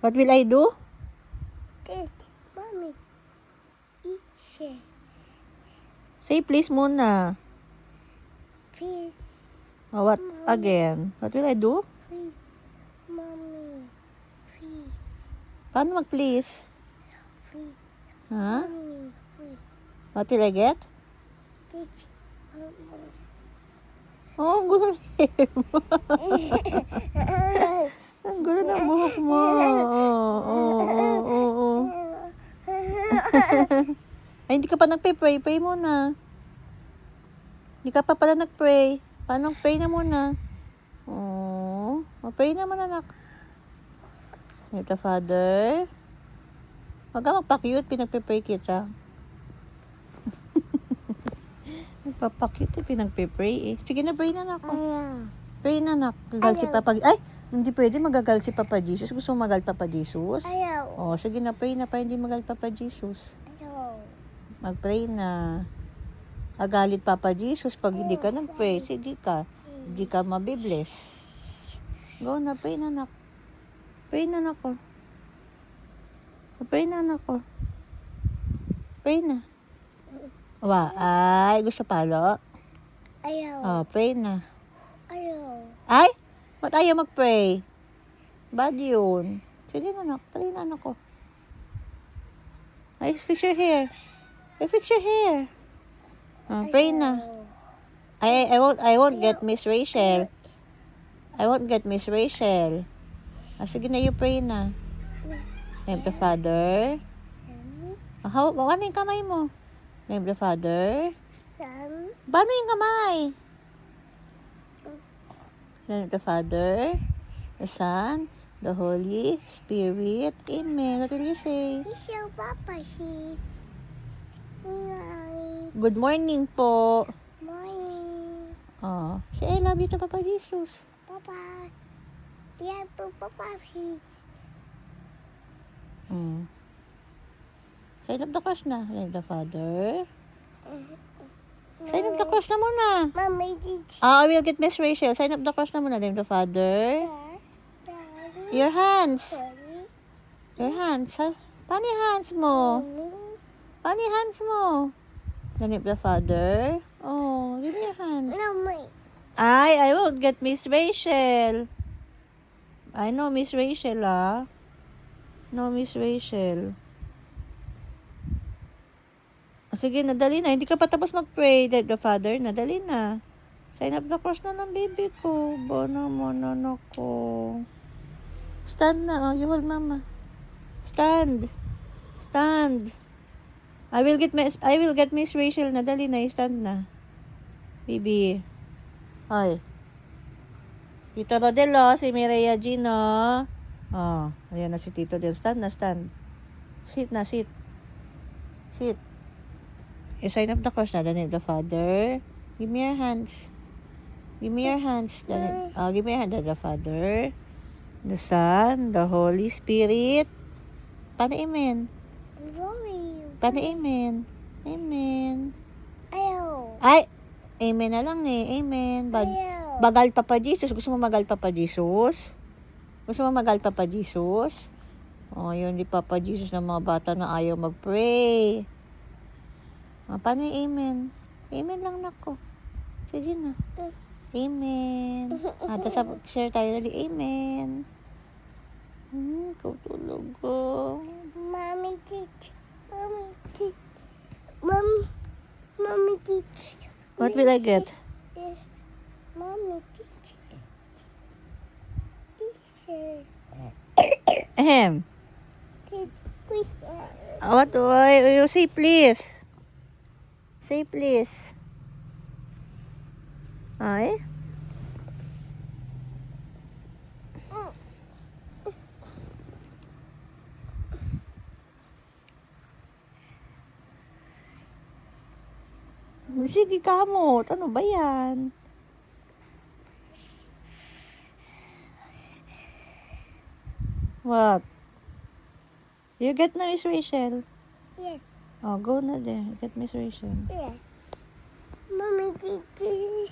What will I do? Mommy. Eat. Say please muna. Please. Oh, what again? What will I do? Please. Mommy. Please. Paano mag-please? Please. Ha? Mommy. Please. What will I get? Teach. Oh, ang gulo ng hair mo. Ang gulo ng buhok mo. Oo. Ay, hindi ka pa nagpe-pray. Pray muna. Hindi ka pa pala nag-pray. Paano? Pray na muna. Oh, pray naman anak. Ito, Father. Huwag ka magpa-cute. Pinagpe-pray kita. Nagpapa-cute pinagpe-pray eh. Sige na, pray na anak. Pray na anak. Gagal si Papa. Ay! Hindi pwede magagal si Papa Jesus. Gusto mo magal Papa Jesus? Ayaw. Oh, sige na, pray na para hindi magal Papa Jesus. Ayaw. Mag-pray na. Agalit Papa Jesus pag hindi ka nag-pray. Sige ka. Hindi ka mabibless. Go na, pray na anak. Pray na anak ko. Pray na anak ko. Pray na. Ay, gusto palo? Ayaw. Oh, pray na. Ayaw. Ay! Ba't ayaw mag-pray? Bad yun. Sige na anak, pray na anak ko. Ay, fix your hair. Ay, fix your hair. Pray na. I won't get Miss Rachel. I won't get Miss Rachel. Sige na, you pray na. Name the Father. Ano yung kamay mo? Name the Father. Son. Paano yung kamay? Name the Father, the Son, the Holy Spirit. Amen. What will you say? It's your Papa. She's. Good morning po. Morning. Oh, say I love you to Papa Jesus. Papa. Yeah, Papa, please. Sign of the cross na. Name the Father. Sign of the cross na muna. Mommy, did I will get Miss Rachel. Sign of the cross na muna. Name the Father. Your hands. Your hands. Ha? Paano yung hands mo? Paano yung hands mo? Name the Father. Oh, give me your hands. No, mate. I won't get Miss Rachel. I know Miss Rachel, ah. No, Miss Rachel. Sige, nadali na. Hindi ka pa tapos mag-pray. The Father, nadali na. Sign up the cross na ng baby ko. Bono mo, nono ko. Stand na. Oh, you hold mama. Stand. Stand. I will get Miss Rachel. Nadali na. Stand na. Baby. Ay. Tito Rodelo, si Mireya Gino. Oh, ayan na si Tito Rodelo. Stand na, stand. Sit na, sit. Sit. You sign up the cross na. The name of the Father. Give me your hands. Give me your hands. Give me your hand. The Father, the Son, the Holy Spirit. Paano amen? Paano amen? Amen. Ayaw. Ay! Amen na lang eh. Amen. Bagal Papa Jesus. Gusto mo magal Papa Jesus? Gusto mo magal Papa Jesus? Oh, yun di Papa Jesus ng mga bata na ayaw mag-pray. Paano yung amen? Amen lang nako. Sige na. Amen. Tapos share tayo ulit. Amen. Tutulog ko. Mommy teach. Mommy teach. What will I get? Mommy teach. Ahem. Teach. Please. What do you say please? Say please. Ay? Sige kamot. Ano ba yan? What? You get na Miss Rachel? Yes. Oh, go na there. Get Miss Rachel. Yes. Mommy teach.